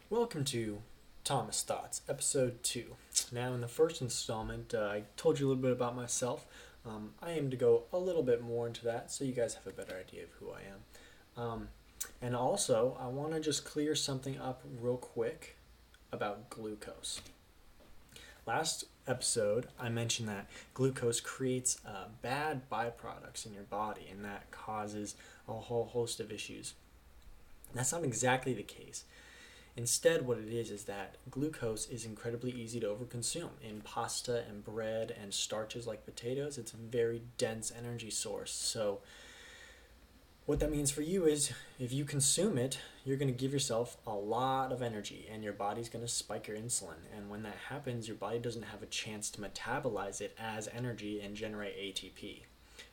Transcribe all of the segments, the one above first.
Welcome to Thomas Thoughts, Episode 2. Now, in the first installment, I told you a little bit about myself. I aim to go a little bit more into that so you guys have a better idea of who I am. And also, I want to just clear something up real quick about glucose. Last episode, I mentioned that glucose creates bad byproducts in your body, and that causes a whole host of issues. That's not exactly the case. Instead, what it is that glucose is incredibly easy to overconsume. In pasta and bread and starches like potatoes, it's a very dense energy source. So what that means for you is if you consume it, you're going to give yourself a lot of energy and your body's going to spike your insulin. And when that happens, your body doesn't have a chance to metabolize it as energy and generate ATP.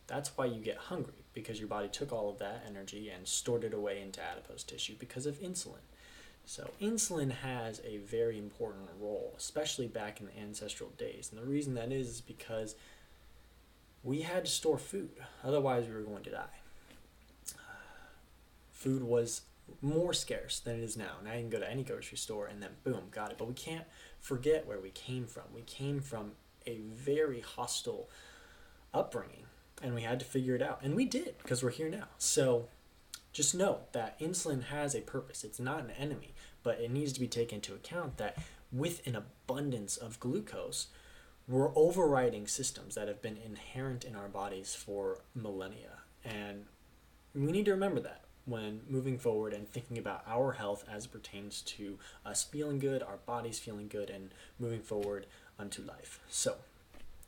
That's why you get hungry, because your body took all of that energy and stored it away into adipose tissue because of insulin. So insulin has a very important role, especially back in the ancestral days. And the reason that is because we had to store food. Otherwise, we were going to die. Food was more scarce than it is now. Now you can go to any grocery store and then boom, got it. But we can't forget where we came from. We came from a very hostile upbringing, and we had to figure it out. And we did, because we're here now. So just know that insulin has a purpose. It's not an enemy, but it needs to be taken into account that with an abundance of glucose, we're overriding systems that have been inherent in our bodies for millennia. And we need to remember that when moving forward and thinking about our health as it pertains to us feeling good, our bodies feeling good, and moving forward unto life. So,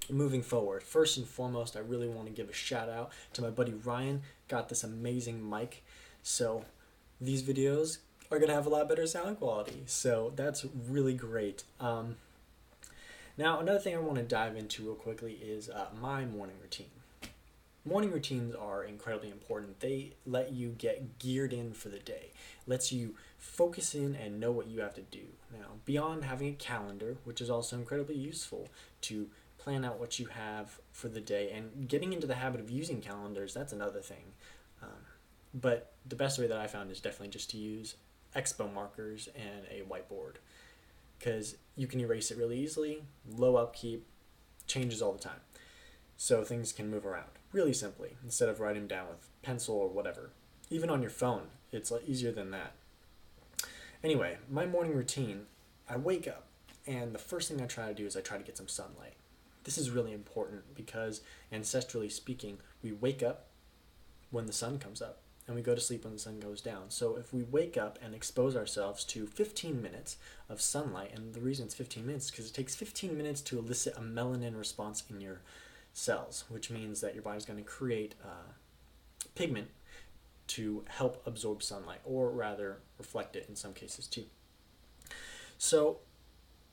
moving forward, first and foremost, I really want to give a shout out to my buddy Ryan. Got this amazing mic, so these videos are going to have a lot better sound quality, so that's really great. Now, another thing I want to dive into real quickly is my morning routine. Morning routines are incredibly important. They let you get geared in for the day, lets you focus in and know what you have to do. Now, beyond having a calendar, which is also incredibly useful to plan out what you have for the day, and getting into the habit of using calendars, that's another thing. But the best way that I found is definitely just to use expo markers and a whiteboard, because you can erase it really easily, low upkeep, changes all the time. So things can move around really simply instead of writing them down with pencil or whatever. Even on your phone, it's easier than that. Anyway, my morning routine, I wake up and the first thing I try to do is I try to get some sunlight. This is really important because ancestrally speaking, we wake up when the sun comes up and we go to sleep when the sun goes down. So if we wake up and expose ourselves to 15 minutes of sunlight, and the reason it's 15 minutes is because it takes 15 minutes to elicit a melanin response in your cells, which means that your body's going to create pigment to help absorb sunlight, or rather reflect it in some cases too. So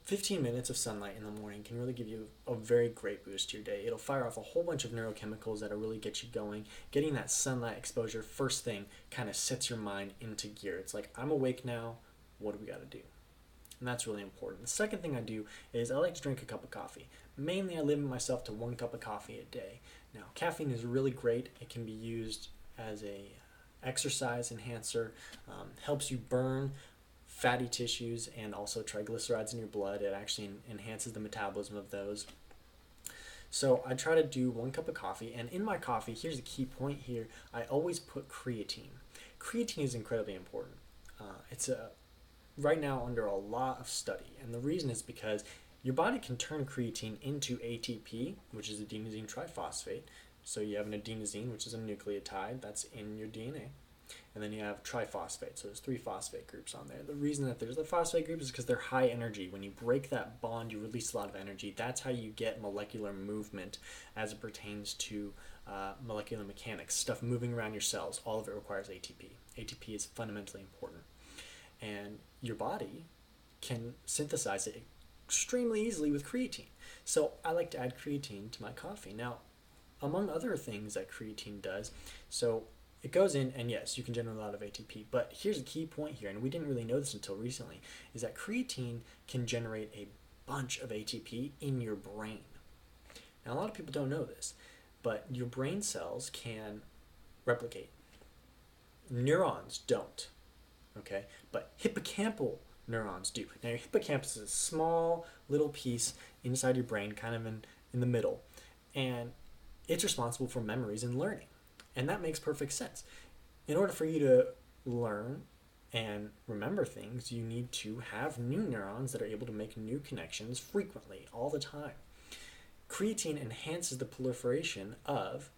15 minutes of sunlight in the morning can really give you a very great boost to your day. It'll fire off a whole bunch of neurochemicals that'll really get you going. Getting that sunlight exposure first thing kind of sets your mind into gear. It's like, I'm awake now, what do we got to do? And that's really important. The second thing I do is I like to drink a cup of coffee. Mainly I limit myself to 1 cup of coffee a day. Now, caffeine is really great. It can be used as a exercise enhancer, helps you burn fatty tissues and also triglycerides in your blood. It actually enhances the metabolism of those. So I try to do 1 cup of coffee, and in my coffee, here's the key point here, I always put creatine. Creatine is incredibly important. It's right now under a lot of study, and the reason is because your body can turn creatine into ATP, which is adenosine triphosphate. So you have an adenosine, which is a nucleotide that's in your DNA. And then you have triphosphate, so there's 3 phosphate groups on there. The reason that there's the phosphate group is because they're high energy. When you break that bond, you release a lot of energy. That's how you get molecular movement as it pertains to molecular mechanics, stuff moving around your cells. All of it requires ATP. ATP is fundamentally important. And your body can synthesize it extremely easily with creatine. So I like to add creatine to my coffee. Now, among other things that creatine does, so it goes in, and yes, you can generate a lot of ATP, but here's a key point here, and we didn't really know this until recently, is that creatine can generate a bunch of ATP in your brain. Now, a lot of people don't know this, but your brain cells can replicate. Neurons don't, okay? But hippocampal neurons do. Now, your hippocampus is a small little piece inside your brain, kind of in the middle, and it's responsible for memories and learning. And that makes perfect sense. In order for you to learn and remember things, you need to have new neurons that are able to make new connections frequently, all the time. Creatine enhances the proliferation of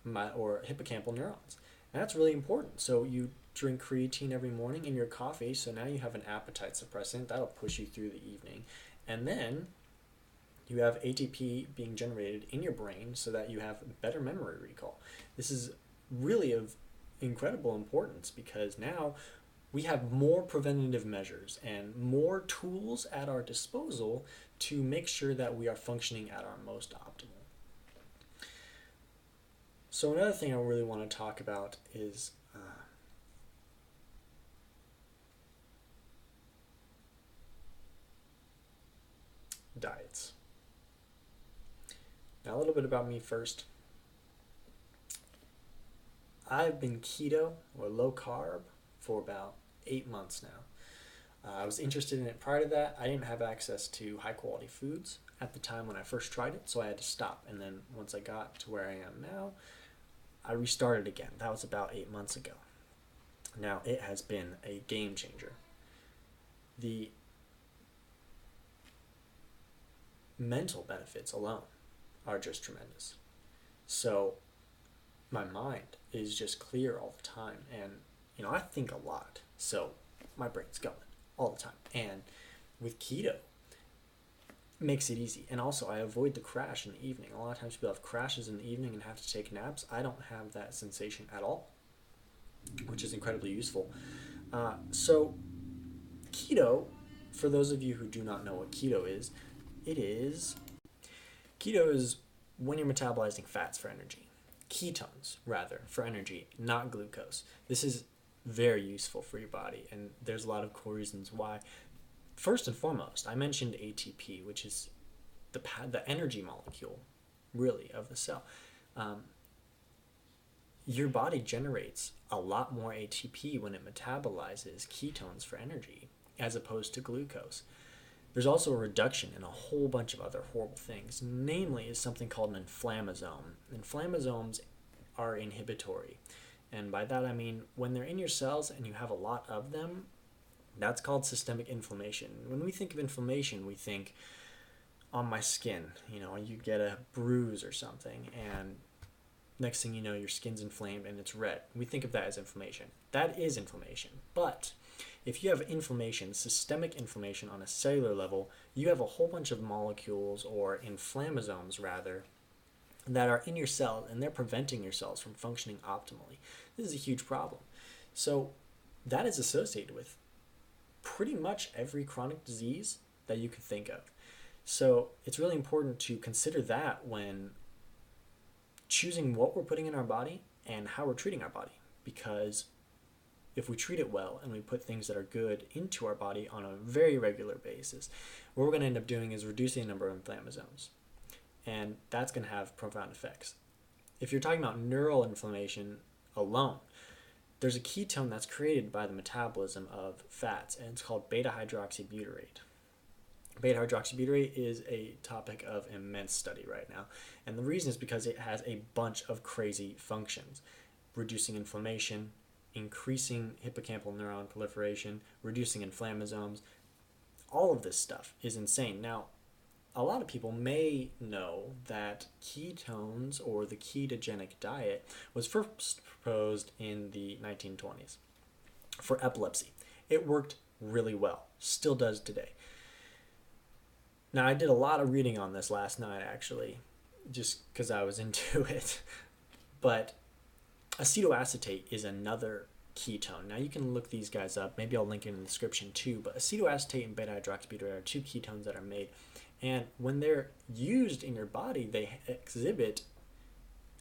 hippocampal neurons. And that's really important. So you drink creatine every morning in your coffee, so now you have an appetite suppressant that'll push you through the evening. And then you have ATP being generated in your brain so that you have better memory recall. This is really of incredible importance because now we have more preventative measures and more tools at our disposal to make sure that we are functioning at our most optimal. So another thing I really want to talk about is diets. Now a little bit about me first. I've been keto or low carb for about 8 months now. I was interested in it prior to that. I didn't have access to high quality foods at the time when I first tried it, so I had to stop. And then once I got to where I am now, I restarted again. That was about 8 months ago. Now it has been a game changer. The mental benefits alone are just tremendous. So my mind is just clear all the time, and I think a lot, so my brain's going all the time. And with keto, it makes it easy. And also I avoid the crash in the evening. A lot of times people have crashes in the evening and have to take naps. I don't have that sensation at all, which is incredibly useful. So keto, for those of you who do not know what keto is, keto is when you're metabolizing fats for energy. Ketones, rather, for energy, not glucose. This is very useful for your body, and there's a lot of cool reasons why. First and foremost, I mentioned ATP, which is the energy molecule, really, of the cell. Your body generates a lot more ATP when it metabolizes ketones for energy, as opposed to glucose. There's also a reduction in a whole bunch of other horrible things. Namely is something called an inflammasome. Inflammasomes are inhibitory. And by that I mean when they're in your cells and you have a lot of them, that's called systemic inflammation. When we think of inflammation, we think on my skin. You get a bruise or something, and next thing you know, your skin's inflamed and it's red. We think of that as inflammation. That is inflammation. But if you have inflammation, systemic inflammation on a cellular level, you have a whole bunch of molecules, or inflammasomes rather, that are in your cells, and they're preventing your cells from functioning optimally. This is a huge problem. So that is associated with pretty much every chronic disease that you could think of. So it's really important to consider that when choosing what we're putting in our body and how we're treating our body, because if we treat it well and we put things that are good into our body on a very regular basis, what we're going to end up doing is reducing the number of inflammasomes. And that's going to have profound effects. If you're talking about neural inflammation alone, there's a ketone that's created by the metabolism of fats, and it's called beta-hydroxybutyrate. Beta-hydroxybutyrate is a topic of immense study right now. And the reason is because it has a bunch of crazy functions: reducing inflammation, increasing hippocampal neuron proliferation, reducing inflammasomes. All of this stuff is insane. Now, a lot of people may know that ketones, or the ketogenic diet, was first proposed in the 1920s for epilepsy. It worked really well, still does today. Now, I did a lot of reading on this last night, actually, just because I was into it. But acetoacetate is another ketone. Now, you can look these guys up. Maybe I'll link it in the description too. But acetoacetate and beta-hydroxybutyrate are two ketones that are made. And when they're used in your body, they exhibit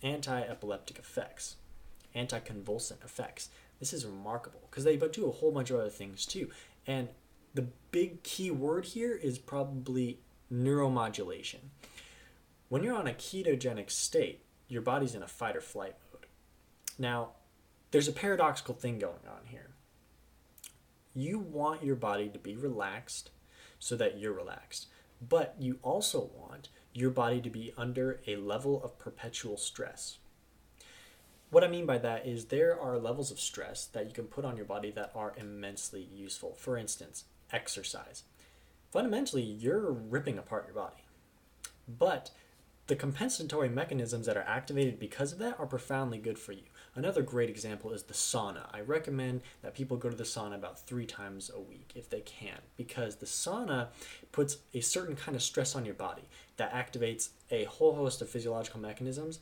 anti-epileptic effects, anticonvulsant effects. This is remarkable because they do a whole bunch of other things too. And the big key word here is probably neuromodulation. When you're on a ketogenic state, your body's in a fight or flight mode. Now, there's a paradoxical thing going on here. You want your body to be relaxed so that you're relaxed. But you also want your body to be under a level of perpetual stress. What I mean by that is there are levels of stress that you can put on your body that are immensely useful. For instance, exercise. Fundamentally, you're ripping apart your body. But the compensatory mechanisms that are activated because of that are profoundly good for you. Another great example is the sauna. I recommend that people go to the sauna about 3 times a week if they can, because the sauna puts a certain kind of stress on your body that activates a whole host of physiological mechanisms.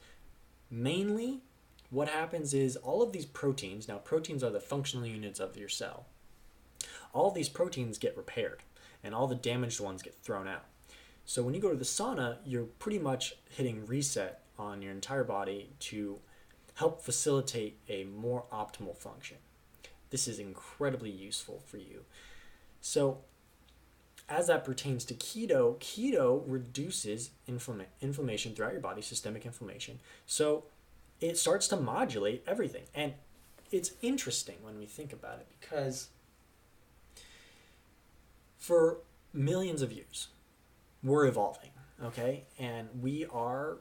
Mainly, what happens is all of these proteins, now proteins are the functional units of your cell, all of these proteins get repaired and all the damaged ones get thrown out. So when you go to the sauna, you're pretty much hitting reset on your entire body to help facilitate a more optimal function. This is incredibly useful for you. So as that pertains to keto reduces inflammation throughout your body, systemic inflammation. So it starts to modulate everything. And it's interesting when we think about it because for millions of years, we're evolving, okay? And we are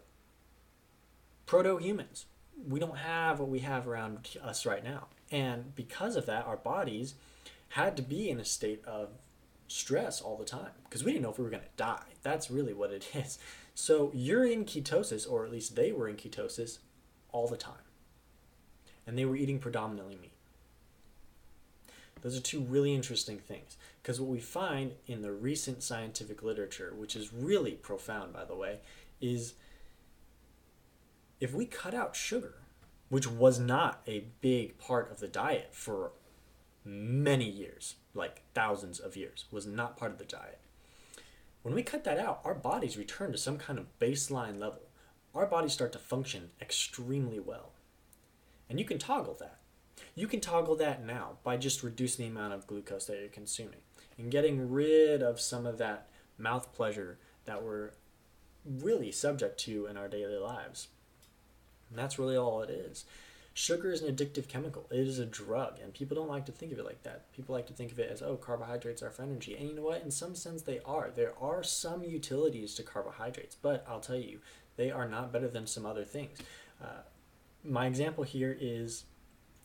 proto-humans. We don't have what we have around us right now. And because of that, our bodies had to be in a state of stress all the time because we didn't know if we were going to die. That's really what it is. So you're in ketosis, or at least they were in ketosis all the time. And they were eating predominantly meat. Those are 2 really interesting things, because what we find in the recent scientific literature, which is really profound, by the way, is if we cut out sugar, which was not a big part of the diet for many years, like thousands of years, was not part of the diet. When we cut that out, our bodies return to some kind of baseline level. Our bodies start to function extremely well. And you can toggle that. You can toggle that now by just reducing the amount of glucose that you're consuming and getting rid of some of that mouth pleasure that we're really subject to in our daily lives. And that's really all it is. Sugar is an addictive chemical. It is a drug, and people don't like to think of it like that. People like to think of it as, oh, carbohydrates are for energy. And you know what? In some sense, they are. There are some utilities to carbohydrates, but I'll tell you, they are not better than some other things. My example here is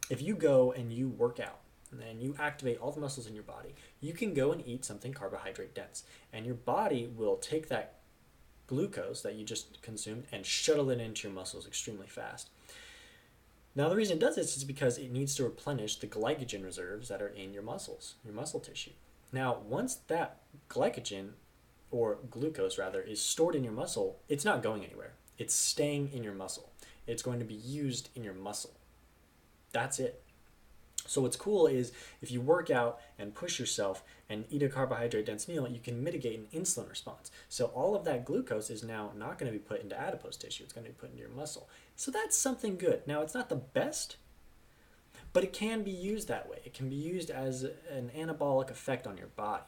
if you go and you work out and you activate all the muscles in your body, you can go and eat something carbohydrate dense, and your body will take that glucose that you just consumed and shuttle it into your muscles extremely fast. Now, the reason it does this is because it needs to replenish the glycogen reserves that are in your muscles, your muscle tissue. Now, once that glycogen, or glucose rather, is stored in your muscle, it's not going anywhere. It's staying in your muscle. It's going to be used in your muscle. That's it. So what's cool is if you work out and push yourself and eat a carbohydrate dense meal, you can mitigate an insulin response. So all of that glucose is now not going to be put into adipose tissue. It's going to be put into your muscle. So that's something good. Now, it's not the best, but it can be used that way. It can be used as an anabolic effect on your body.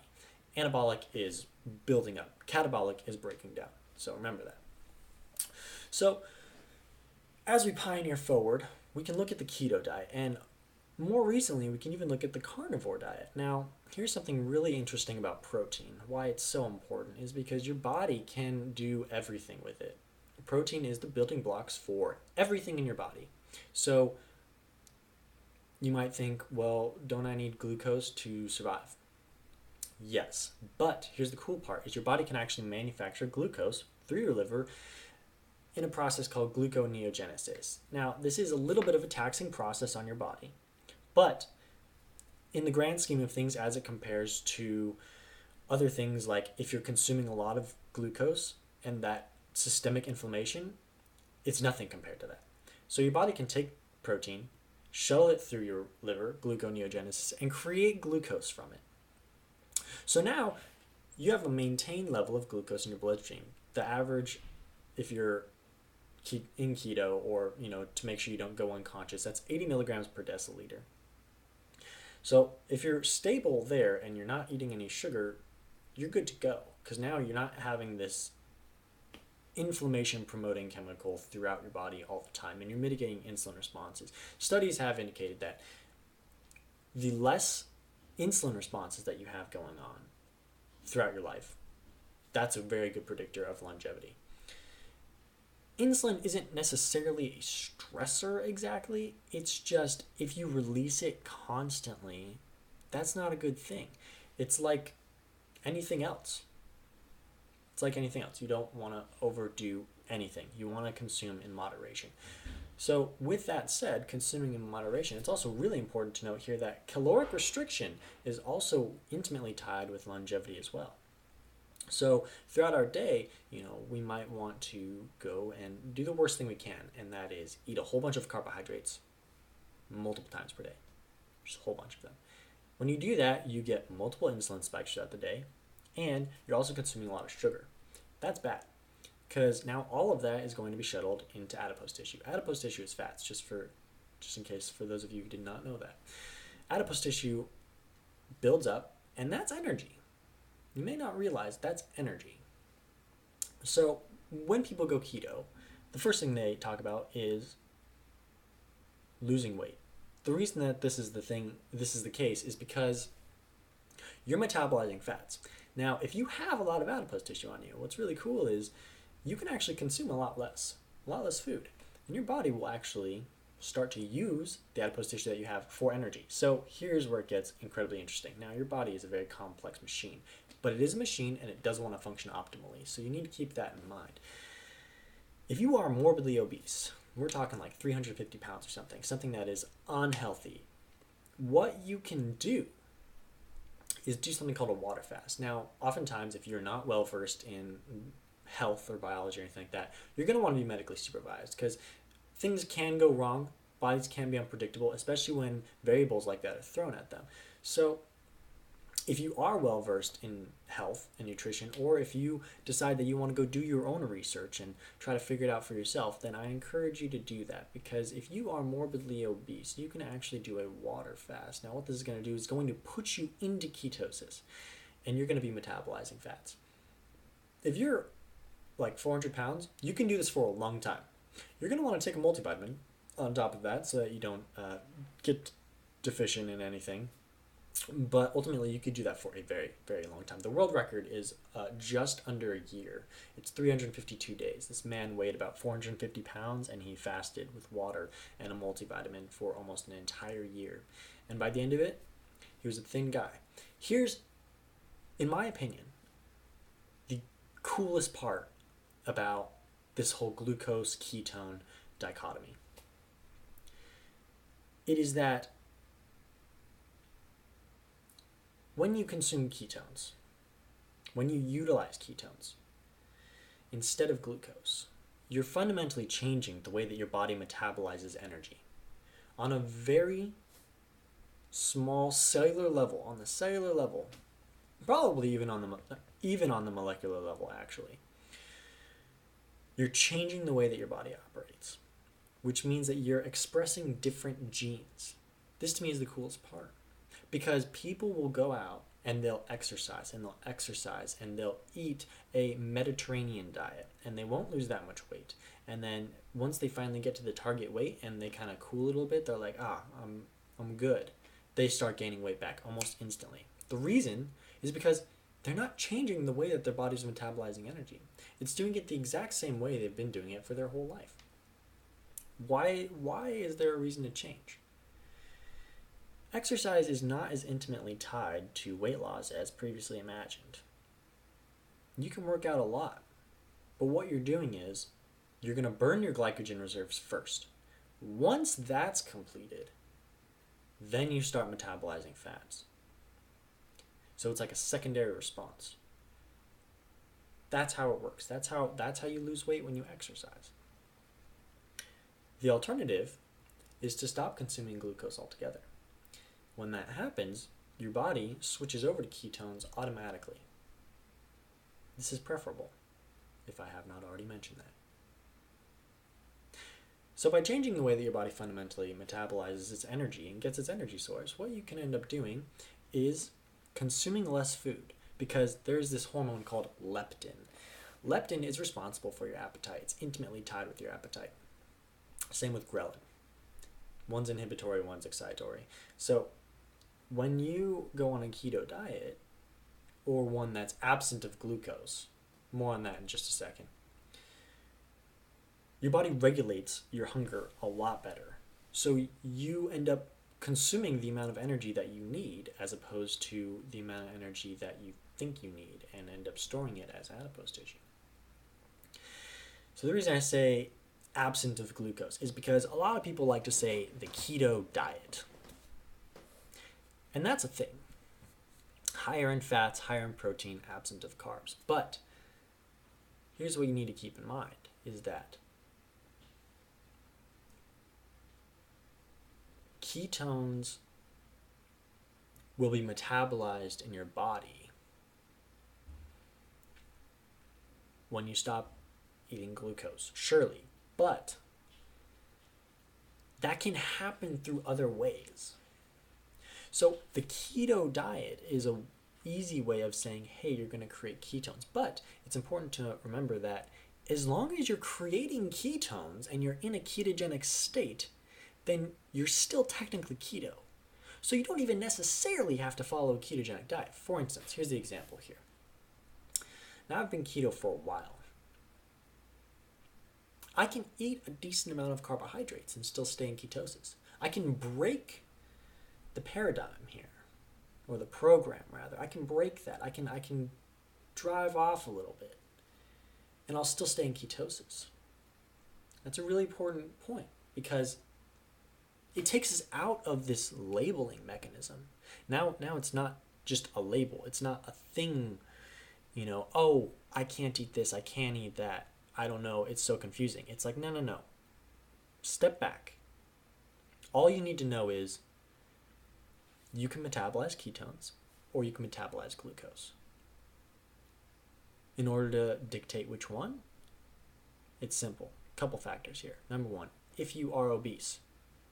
Anabolic is building up. Catabolic is breaking down. So remember that. So as we pioneer forward, we can look at the keto diet, and more recently, we can even look at the carnivore diet. Now, here's something really interesting about protein. Why it's so important is because your body can do everything with it. Protein is the building blocks for everything in your body. So you might think, well, don't I need glucose to survive? Yes, but here's the cool part, is your body can actually manufacture glucose through your liver in a process called gluconeogenesis. Now, this is a little bit of a taxing process on your body, but in the grand scheme of things, as it compares to other things, like if you're consuming a lot of glucose and that systemic inflammation, it's nothing compared to that. So your body can take protein, shuttle it through your liver, gluconeogenesis, and create glucose from it. So now you have a maintained level of glucose in your bloodstream. The average, if you're in keto, or to make sure you don't go unconscious, that's 80 milligrams per deciliter. So if you're stable there and you're not eating any sugar, you're good to go, because now you're not having this inflammation promoting chemical throughout your body all the time, and you're mitigating insulin responses. Studies have indicated that the less insulin responses that you have going on throughout your life. That's a very good predictor of longevity. Insulin isn't necessarily a stressor exactly. It's just if you release it constantly, that's not a good thing. It's like anything else. It's like anything else. You don't want to overdo anything. You want to consume in moderation. So with that said, consuming in moderation, it's also really important to note here that caloric restriction is also intimately tied with longevity as well. So throughout our day, we might want to go and do the worst thing we can, and that is eat a whole bunch of carbohydrates multiple times per day. Just a whole bunch of them. When you do that, you get multiple insulin spikes throughout the day, and you're also consuming a lot of sugar. That's bad, because now all of that is going to be shuttled into adipose tissue. Adipose tissue is fats, just in case for those of you who did not know that. Adipose tissue builds up, and that's energy. You may not realize that's energy. So when people go keto, the first thing they talk about is losing weight. The reason that this is the case is because you're metabolizing fats. Now, if you have a lot of adipose tissue on you, what's really cool is you can actually consume a lot less food, and your body will actually start to use the adipose tissue that you have for energy. So here's where it gets incredibly interesting. Now, your body is a very complex machine, but it is a machine and it does want to function optimally. So you need to keep that in mind. If you are morbidly obese, we're talking like 350 pounds or something that is unhealthy, what you can do is do something called a water fast. Now, oftentimes, if you're not well versed in health or biology or anything like that, you're going to want to be medically supervised, because things can go wrong. Bodies can be unpredictable, especially when variables like that are thrown at them. So if you are well versed in health and nutrition, or if you decide that you want to go do your own research and try to figure it out for yourself, then I encourage you to do that, because if you are morbidly obese, you can actually do a water fast. Now, what this is going to do is going to put you into ketosis, and you're going to be metabolizing fats. If you're like 400 pounds, you can do this for a long time. You're going to want to take a multivitamin on top of that so that you don't get deficient in anything. But ultimately, you could do that for a very, very long time. The world record is just under a year. It's 352 days. This man weighed about 450 pounds, and he fasted with water and a multivitamin for almost an entire year. And by the end of it, he was a thin guy. Here's, in my opinion, the coolest part about this whole glucose-ketone dichotomy. It is that when you consume ketones, when you utilize ketones, instead of glucose, you're fundamentally changing the way that your body metabolizes energy. On a very small cellular level, probably even on the molecular level, actually, you're changing the way that your body operates, which means that you're expressing different genes. This to me is the coolest part. Because people will go out and they'll exercise and they'll eat a Mediterranean diet, and they won't lose that much weight. And then once they finally get to the target weight and they kind of cool a little bit, they're like, I'm good. They start gaining weight back almost instantly. The reason is because they're not changing the way that their body's metabolizing energy. It's doing it the exact same way they've been doing it for their whole life. Why is there a reason to change? Exercise is not as intimately tied to weight loss as previously imagined. You can work out a lot, but what you're doing is you're going to burn your glycogen reserves first. Once that's completed, then you start metabolizing fats. So it's like a secondary response. That's how it works. That's how you lose weight when you exercise. The alternative is to stop consuming glucose altogether. When that happens, your body switches over to ketones automatically. This is preferable, if I have not already mentioned that. So by changing the way that your body fundamentally metabolizes its energy and gets its energy source, what you can end up doing is consuming less food, because there's this hormone called leptin. Leptin is responsible for your appetite. It's intimately tied with your appetite. Same with ghrelin. One's inhibitory, one's excitatory. So when you go on a keto diet, or one that's absent of glucose, more on that in just a second, your body regulates your hunger a lot better. So you end up consuming the amount of energy that you need as opposed to the amount of energy that you think you need, and end up storing it as adipose tissue. So the reason I say absent of glucose is because a lot of people like to say the keto diet. And that's a thing. Higher in fats, higher in protein, absent of carbs. But here's what you need to keep in mind is that ketones will be metabolized in your body when you stop eating glucose, surely. But that can happen through other ways. So the keto diet is a easy way of saying, hey, you're going to create ketones. But it's important to remember that as long as you're creating ketones and you're in a ketogenic state, then you're still technically keto. So you don't even necessarily have to follow a ketogenic diet. For instance, here's the example here. Now I've been keto for a while. I can eat a decent amount of carbohydrates and still stay in ketosis. I can break the paradigm here, or the program rather. I can break that. I can drive off a little bit, and I'll still stay in ketosis. That's a really important point because it takes us out of this labeling mechanism. Now it's not just a label. It's not a thing, oh, I can't eat this, I can't eat that. I don't know, it's so confusing. It's like, no. Step back. All you need to know is you can metabolize ketones or you can metabolize glucose. In order to dictate which one, it's simple. Couple factors here. Number one, if you are obese,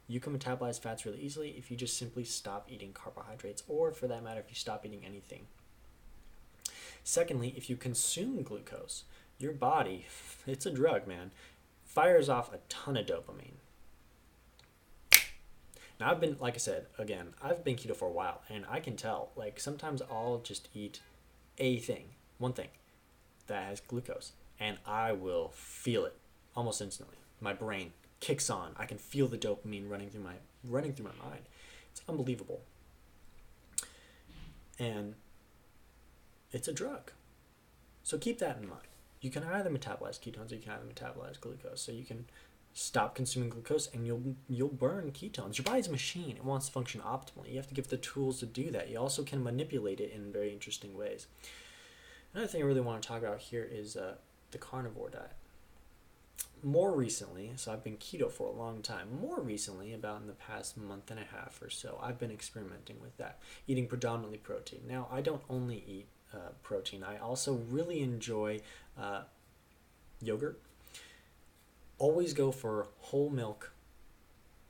you can metabolize fats really easily if you just simply stop eating carbohydrates, or for that matter, if you stop eating anything. Secondly, if you consume glucose, your body, it's a drug, man, fires off a ton of dopamine. Now I've been, like I said, again, I've been keto for a while, and I can tell, like sometimes I'll just eat one thing that has glucose, and I will feel it almost instantly. My brain kicks on. I can feel the dopamine running through my mind. It's unbelievable. And it's a drug. So keep that in mind. You can either metabolize ketones or you can either metabolize glucose. So you can stop consuming glucose and you'll burn ketones. Your body's a machine. It wants to function optimally. You have to give the tools to do that. You also can manipulate it in very interesting ways. Another thing I really want to talk about here is the carnivore diet. More recently, so I've been keto for a long time, more recently, about in the past month and a half or so, I've been experimenting with that, eating predominantly protein. Now, I don't only eat protein. I also really enjoy yogurt. Always go for whole milk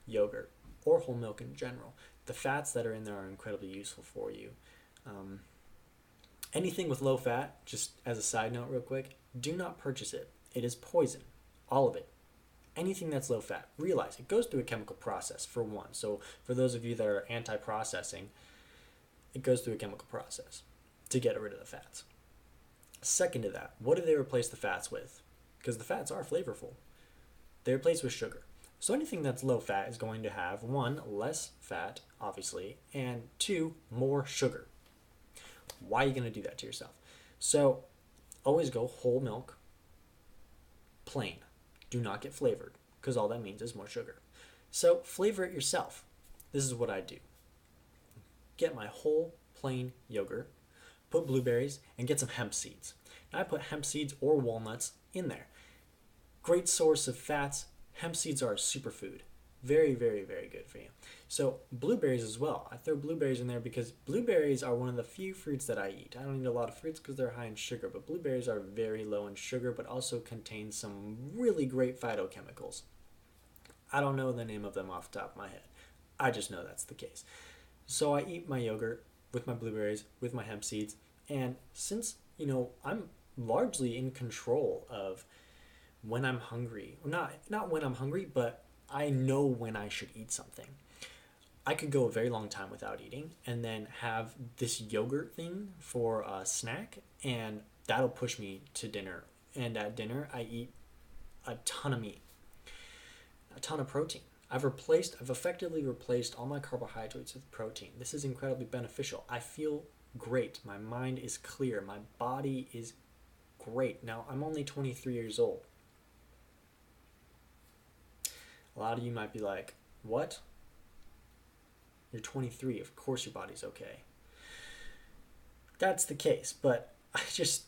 yogurt or whole milk in general. The fats that are in there are incredibly useful for you. Anything with low fat, just as a side note real quick, do not purchase it. It is poison. All of it. Anything that's low fat. Realize it goes through a chemical process, for one. So for those of you that are anti-processing, it goes through a chemical process to get rid of the fats. Second to that, what do they replace the fats with? Because the fats are flavorful. They're replaced with sugar. So anything that's low fat is going to have, one, less fat, obviously, and two, more sugar. Why are you going to do that to yourself? So always go whole milk, plain. Do not get flavored, because all that means is more sugar. So flavor it yourself. This is what I do. Get my whole plain yogurt, put blueberries, and get some hemp seeds. Now I put hemp seeds or walnuts in there. Great source of fats. Hemp seeds are a superfood. Very, very, very good for you. So blueberries as well. I throw blueberries in there because blueberries are one of the few fruits that I eat. I don't eat a lot of fruits because they're high in sugar, but blueberries are very low in sugar, but also contain some really great phytochemicals. I don't know the name of them off the top of my head. I just know that's the case. So I eat my yogurt with my blueberries, with my hemp seeds, and since, I'm largely in control of when I'm hungry, not when I'm hungry, but I know when I should eat something. I could go a very long time without eating and then have this yogurt thing for a snack, and that'll push me to dinner. And at dinner, I eat a ton of meat, a ton of protein. I've effectively replaced all my carbohydrates with protein. This is incredibly beneficial. I feel great. My mind is clear. My body is great. Now, I'm only 23 years old. A lot of you might be like, what? You're 23. Of course your body's okay. That's the case, but I just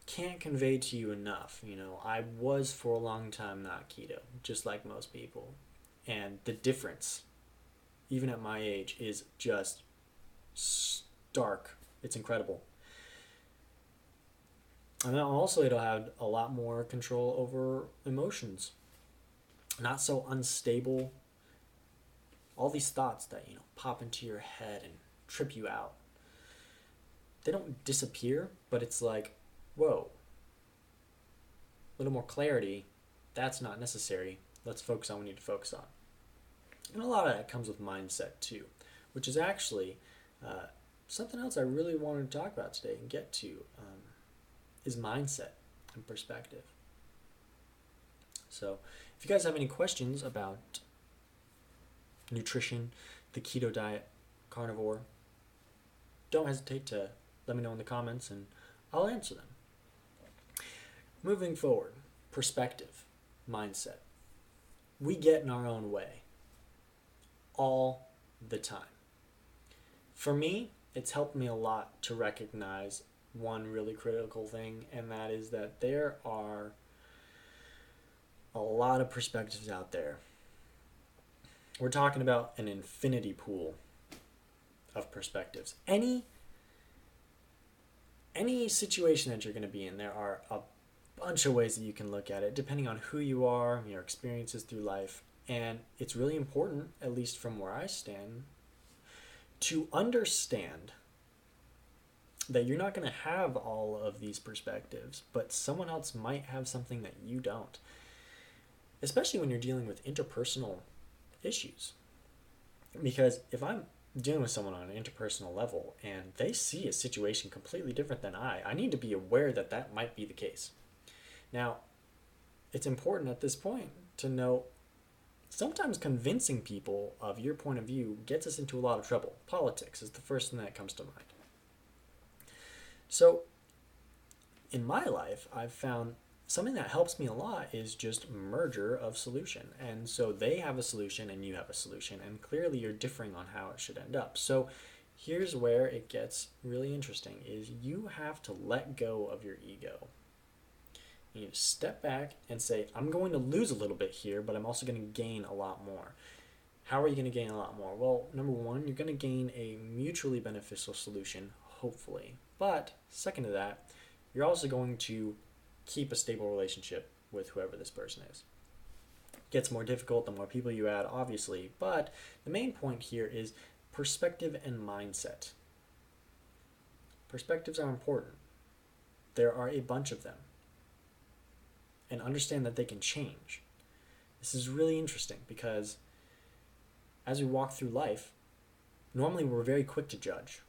can't convey to you enough. I was for a long time not keto, just like most people. And the difference, even at my age, is just stark. It's incredible. And then also it'll have a lot more control over emotions. Not so unstable. All these thoughts that, pop into your head and trip you out. They don't disappear, but it's like, whoa, a little more clarity. That's not necessary. Let's focus on what we need to focus on. And a lot of that comes with mindset too, which is actually something else I really wanted to talk about today and get to, is mindset and perspective. So if you guys have any questions about nutrition, the keto diet, carnivore, don't hesitate to let me know in the comments and I'll answer them. Moving forward, perspective, mindset. We get in our own way all the time. For me, it's helped me a lot to recognize one really critical thing, and that is that there are a lot of perspectives out there. We're talking about an infinity pool of perspectives. Any situation that you're going to be in, there are a bunch of ways that you can look at it, depending on who you are, your experiences through life. And it's really important, at least from where I stand, to understand that you're not going to have all of these perspectives, but someone else might have something that you don't. Especially when you're dealing with interpersonal issues. Because if I'm dealing with someone on an interpersonal level and they see a situation completely different than I need to be aware that that might be the case. Now, it's important at this point to know sometimes convincing people of your point of view gets us into a lot of trouble. Politics is the first thing that comes to mind. So, in my life, I've found something that helps me a lot is just merger of solution. And so they have a solution and you have a solution, and clearly you're differing on how it should end up. So here's where it gets really interesting, is you have to let go of your ego. You need to step back and say, I'm going to lose a little bit here, but I'm also going to gain a lot more. How are you going to gain a lot more? Well, number one, you're going to gain a mutually beneficial solution, hopefully. But second to that, you're also going to keep a stable relationship with whoever this person is. It gets more difficult the more people you add, obviously, but the main point here is perspective and mindset. Perspectives are important. There are a bunch of them. And understand that they can change. This is really interesting because as we walk through life, normally we're very quick to judge.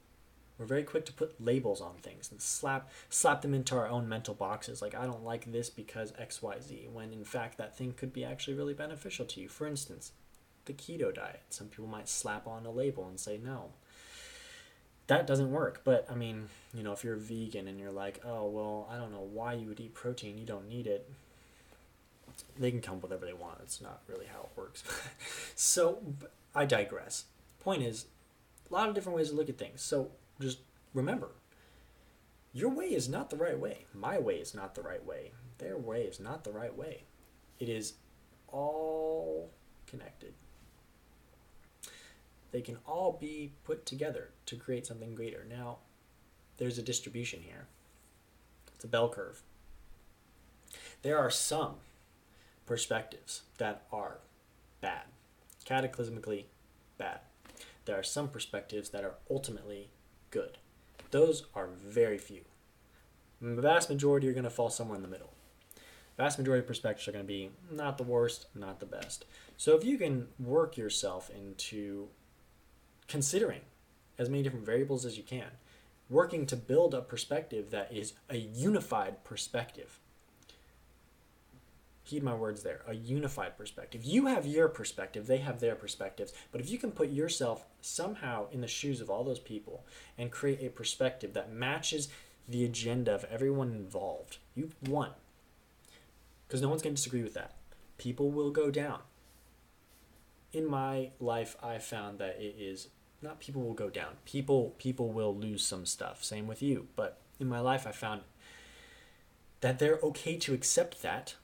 We're very quick to put labels on things and slap them into our own mental boxes. Like, I don't like this because XYZ, when in fact that thing could be actually really beneficial to you. For instance, the keto diet. Some people might slap on a label and say, no, that doesn't work. But I mean, if you're a vegan and you're like, oh, well, I don't know why you would eat protein. You don't need it. They can come up with whatever they want. It's not really how it works. So I digress. Point is, a lot of different ways to look at things. So just remember, your way is not the right way. My way is not the right way. Their way is not the right way. It is all connected. They can all be put together to create something greater. Now, there's a distribution here. It's a bell curve. There are some perspectives that are bad, cataclysmically bad. There are some perspectives that are ultimately good. Those are very few. The vast majority are going to fall somewhere in the middle. Vast majority of perspectives are going to be not the worst, not the best. So if you can work yourself into considering as many different variables as you can, working to build a perspective that is a unified perspective. Heed my words there, a unified perspective. You have your perspective, they have their perspectives, but if you can put yourself somehow in the shoes of all those people and create a perspective that matches the agenda of everyone involved, you've won. Because no one's going to disagree with that. People will go down. In my life, I've found that it is not people will go down. People will lose some stuff. Same with you. But in my life, I found that they're okay to accept that.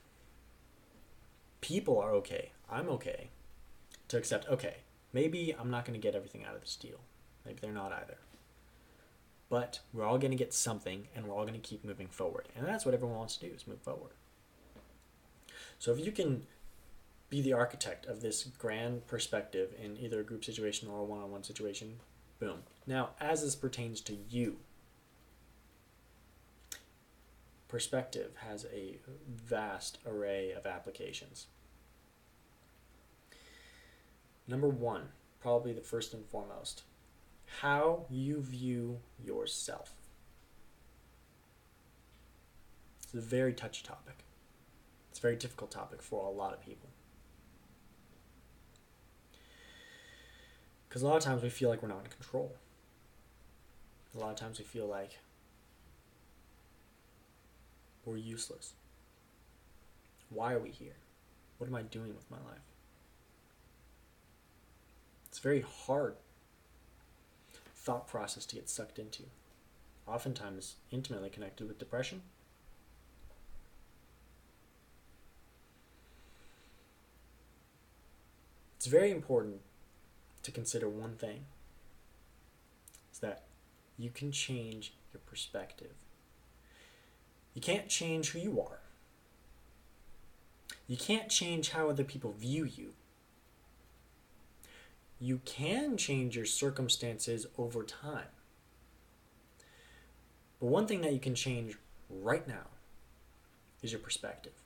People are okay. I'm okay to accept, okay, maybe I'm not going to get everything out of this deal. Maybe they're not either. But we're all going to get something, and we're all going to keep moving forward. And that's what everyone wants to do, is move forward. So if you can be the architect of this grand perspective in either a group situation or a one-on-one situation, boom. Now, as this pertains to you, perspective has a vast array of applications. Number one, probably the first and foremost, how you view yourself. It's a very touchy topic. It's a very difficult topic for a lot of people. Because a lot of times we feel like we're not in control. A lot of times we feel like we're useless. Why are we here? What am I doing with my life? It's a very hard thought process to get sucked into. Oftentimes intimately connected with depression. It's very important to consider one thing, is that you can change your perspective. You can't change who you are. You can't change how other people view you. You can change your circumstances over time. But one thing that you can change right now is your perspective.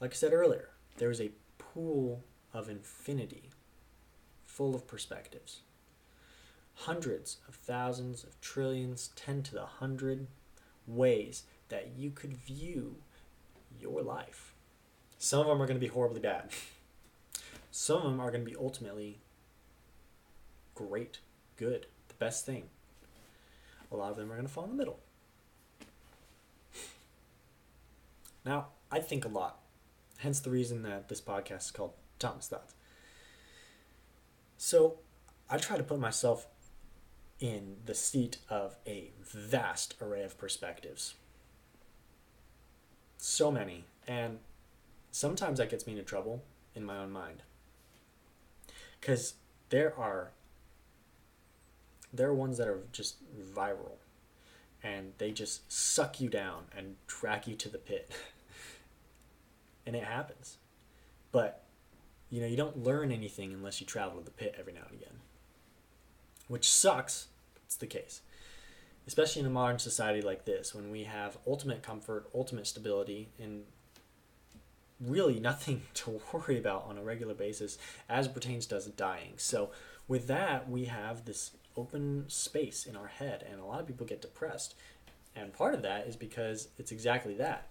Like I said earlier, there is a pool of infinity full of perspectives. Hundreds of thousands of trillions, 10 to the 100 ways that you could view your life. Some of them are going to be horribly bad. Some of them are going to be ultimately great, good, the best thing. A lot of them are going to fall in the middle. Now, I think a lot. Hence the reason that this podcast is called Thomas Thoughts. So I try to put myself in the seat of a vast array of perspectives. So many. And sometimes that gets me into trouble in my own mind. Because there are ones that are just viral. And they just suck you down and drag you to the pit. And it happens. But, you don't learn anything unless you travel to the pit every now and again. Which sucks, but it's the case. Especially in a modern society like this, when we have ultimate comfort, ultimate stability, and really nothing to worry about on a regular basis as it pertains to us dying. So with that, we have this open space in our head, and a lot of people get depressed. And part of that is because it's exactly that.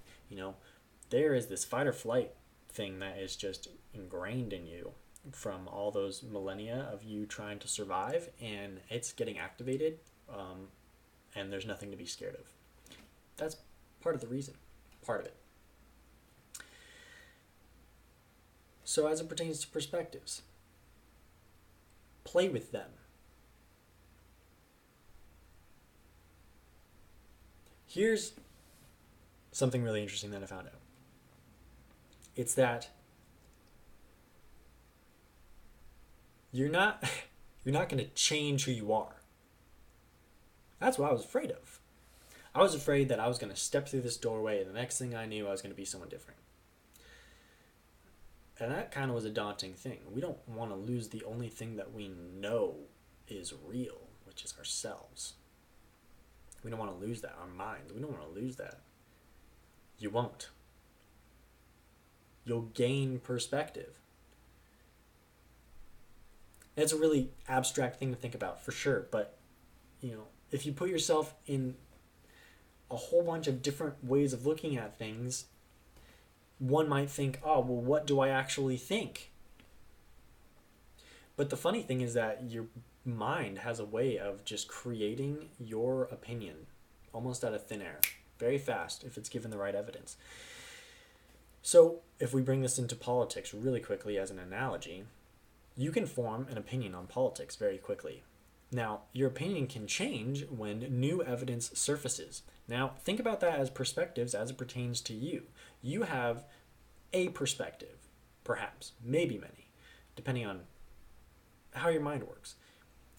There is this fight or flight thing that is just ingrained in you from all those millennia of you trying to survive, and it's getting activated, and there's nothing to be scared of. That's part of the reason, part of it. So as it pertains to perspectives, play with them. Here's something really interesting that I found out. It's that you're not going to change who you are. That's what I was afraid of. I was afraid that I was going to step through this doorway, and the next thing I knew, I was going to be someone different. And that kind of was a daunting thing. We don't want to lose the only thing that we know is real, which is ourselves. We don't want to lose that, our mind. We don't want to lose that. You won't. You'll gain perspective. It's a really abstract thing to think about, for sure, but if you put yourself in a whole bunch of different ways of looking at things, one might think, oh, well, what do I actually think? But the funny thing is that your mind has a way of just creating your opinion almost out of thin air, very fast, if it's given the right evidence. So if we bring this into politics really quickly as an analogy, you can form an opinion on politics very quickly. Now, your opinion can change when new evidence surfaces. Now, think about that as perspectives as it pertains to you. You have a perspective, perhaps, maybe many, depending on how your mind works.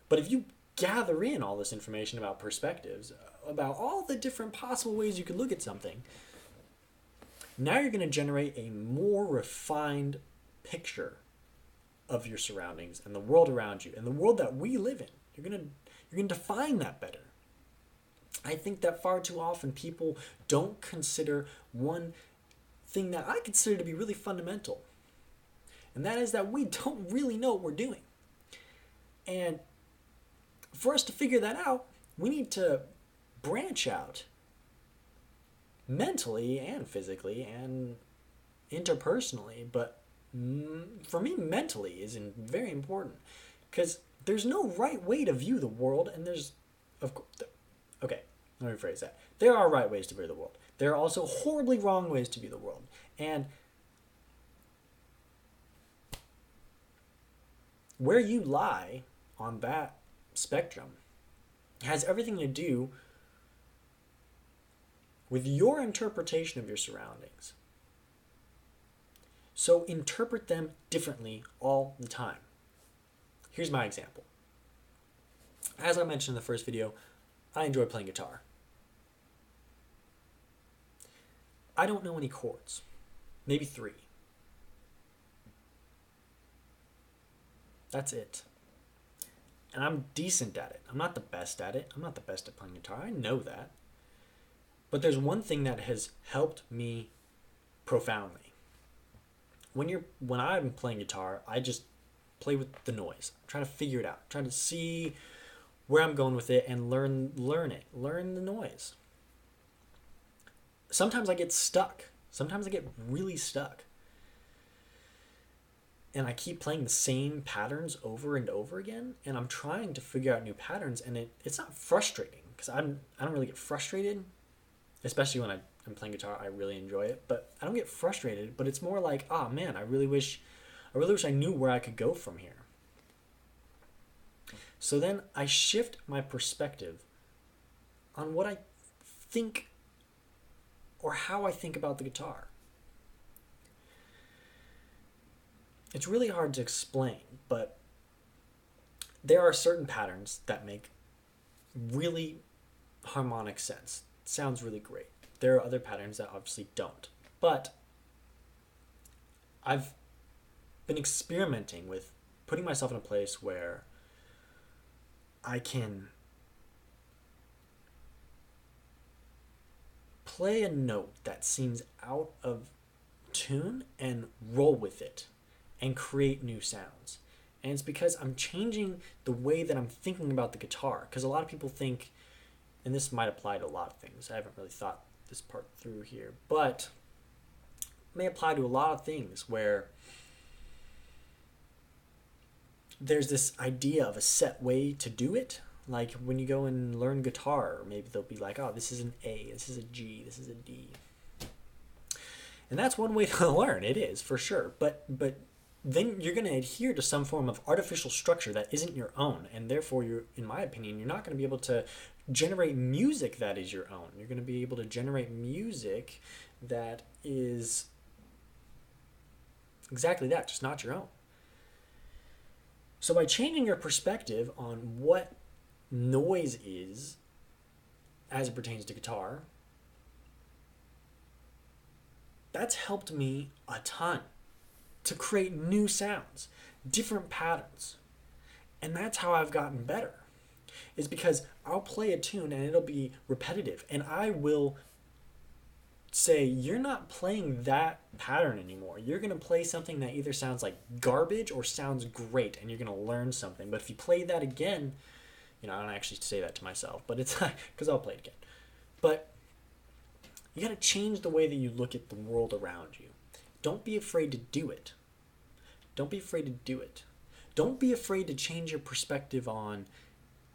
But if you gather in all this information about perspectives, about all the different possible ways you could look at something, now you're going to generate a more refined picture of your surroundings and the world around you and the world that we live in. You're going to define that better. I think that far too often people don't consider one thing that I consider to be really fundamental. And that is that we don't really know what we're doing. And for us to figure that out, we need to branch out mentally and physically and interpersonally. But for me, mentally is very important, because there's no right way to view the world, and there's, of course, okay, let me rephrase that. There are right ways to view the world. There are also horribly wrong ways to view the world. And where you lie on that spectrum has everything to do with your interpretation of your surroundings. So interpret them differently all the time. Here's my example. As I mentioned in the first video, I enjoy playing guitar. I don't know any chords, maybe 3. That's it. And I'm decent at it. I'm not the best at it. I'm not the best at playing guitar. I know that. But there's one thing that has helped me profoundly. When I'm playing guitar, I just play with the noise. Try to figure it out. Try to see where I'm going with it and learn it. Learn the noise. Sometimes I get stuck. Sometimes I get really stuck. And I keep playing the same patterns over and over again, and I'm trying to figure out new patterns, and it's not frustrating, because I don't really get frustrated, especially when I'm playing guitar. I really enjoy it, but I don't get frustrated. But it's more like, oh man, I really wish I knew where I could go from here. So then I shift my perspective on what I think, or how I think about the guitar. It's really hard to explain, but there are certain patterns that make really harmonic sense. It sounds really great. There are other patterns that obviously don't. But I've been experimenting with putting myself in a place where I can play a note that seems out of tune and roll with it and create new sounds. And it's because I'm changing the way that I'm thinking about the guitar. Because a lot of people think, and this might apply to a lot of things, I haven't really thought this part through here, but it may apply to a lot of things where there's this idea of a set way to do it. Like when you go and learn guitar, maybe they'll be like, oh, this is an A, this is a G, this is a D. And that's one way to learn, it is, for sure. But then you're going to adhere to some form of artificial structure that isn't your own. And therefore, in my opinion, you're not going to be able to generate music that is your own. You're going to be able to generate music that is exactly that, just not your own. So by changing your perspective on what noise is as it pertains to guitar, that's helped me a ton to create new sounds, different patterns. And that's how I've gotten better, is because I'll play a tune and it'll be repetitive, and I will say you're not playing that pattern anymore. You're going to play something that either sounds like garbage or sounds great, and you're going to learn something. But if you play that again, I don't actually say that to myself, but it's because I'll play it again. But you got to change the way that you look at the world around you. Don't be afraid to do it. Don't be afraid to do it. Don't be afraid to change your perspective on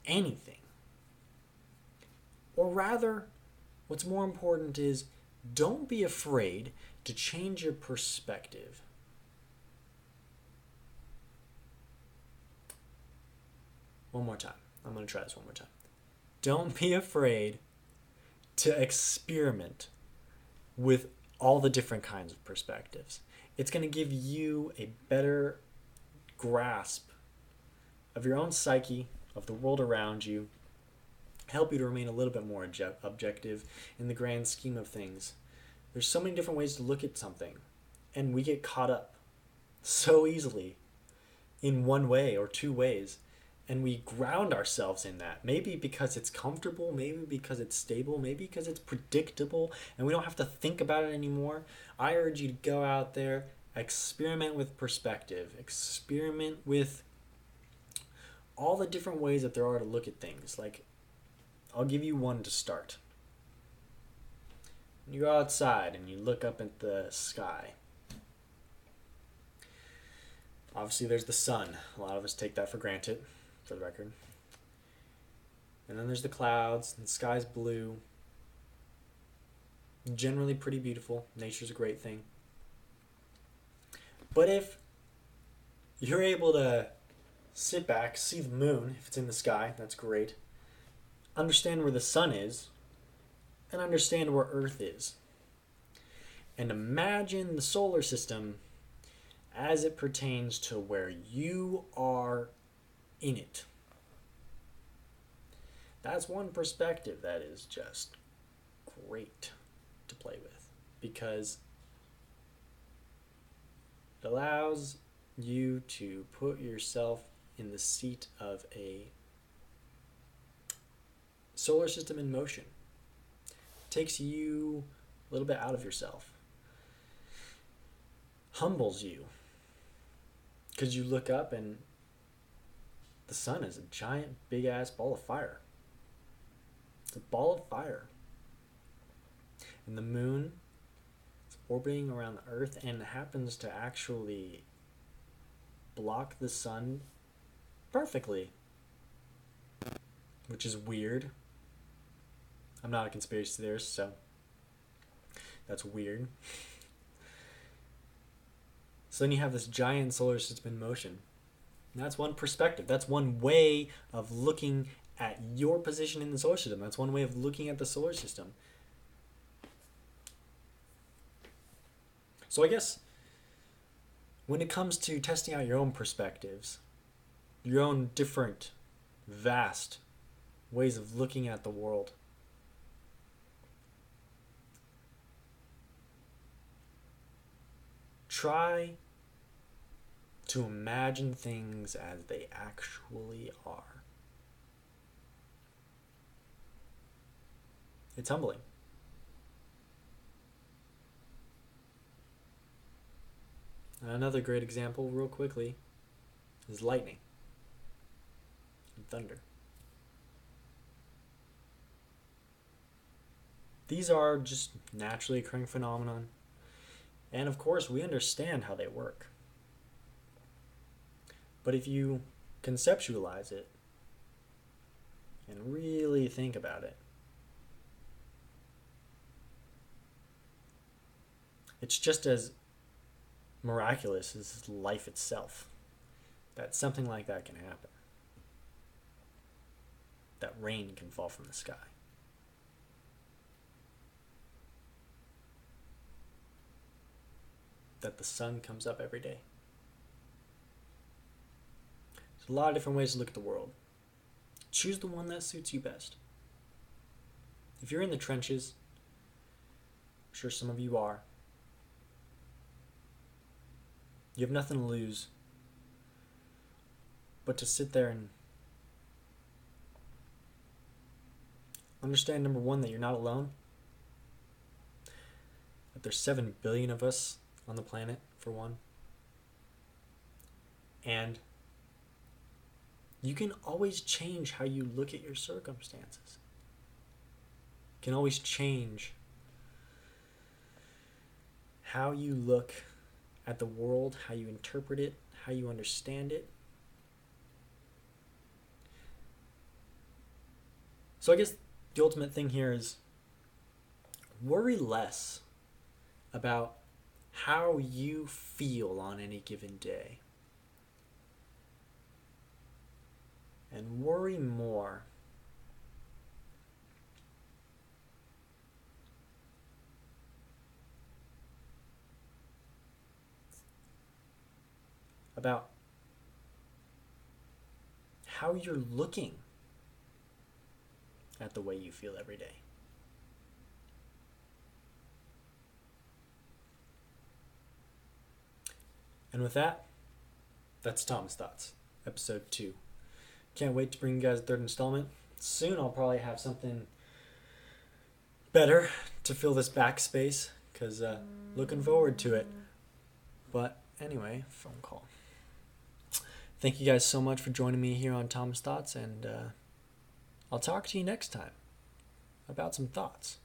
anything. Or rather, what's more important is don't be afraid to change your perspective. One more time. I'm going to try this one more time. Don't be afraid to experiment with all the different kinds of perspectives. It's going to give you a better grasp of your own psyche, of the world around you, help you to remain a little bit more objective in the grand scheme of things. There's so many different ways to look at something, and we get caught up so easily in one way or two ways, and we ground ourselves in that. Maybe because it's comfortable, maybe because it's stable, maybe because it's predictable, and we don't have to think about it anymore. I urge you to go out there, experiment with perspective, experiment with all the different ways that there are to look at things. Like, I'll give you one to start. You go outside and you look up at the sky. Obviously, there's the sun. A lot of us take that for granted, for the record. And then there's the clouds, and the sky's blue. Generally pretty beautiful. Nature's a great thing. But if you're able to sit back, see the moon, if it's in the sky, that's great. Understand where the sun is, and understand where Earth is. And imagine the solar system as it pertains to where you are in it. That's one perspective that is just great to play with, because it allows you to put yourself in the seat of a solar system in motion. It takes you a little bit out of yourself. Humbles you. Because you look up and the sun is a giant, big-ass ball of fire. It's a ball of fire. And the moon is orbiting around the Earth and happens to actually block the sun perfectly. Which is weird. I'm not a conspiracy theorist, so that's weird. So then you have this giant solar system in motion. And that's one perspective. That's one way of looking at your position in the solar system. That's one way of looking at the solar system. So I guess when it comes to testing out your own perspectives, your own different, vast ways of looking at the world, try to imagine things as they actually are. It's humbling. Another great example, real quickly, is lightning and thunder. These are just naturally occurring phenomenon, and of course we understand how they work. But if you conceptualize it and really think about it, it's just as miraculous as life itself that something like that can happen. That rain can fall from the sky. That the sun comes up every day. There's a lot of different ways to look at the world. Choose the one that suits you best. If you're in the trenches, I'm sure some of you are, you have nothing to lose but to sit there and understand, number one, that you're not alone. There's 7 billion of us on the planet, for one. And you can always change how you look at your circumstances. You can always change how you look at the world, how you interpret it, how you understand it. So I guess the ultimate thing here is worry less about how you feel on any given day. And worry more about how you're looking at the way you feel every day. And with that, that's Tom's Thoughts, episode 2. Can't wait to bring you guys the 3rd installment. Soon I'll probably have something better to fill this backspace, because looking forward to it. But anyway, phone call. Thank you guys so much for joining me here on Tom's Thoughts, and I'll talk to you next time about some thoughts.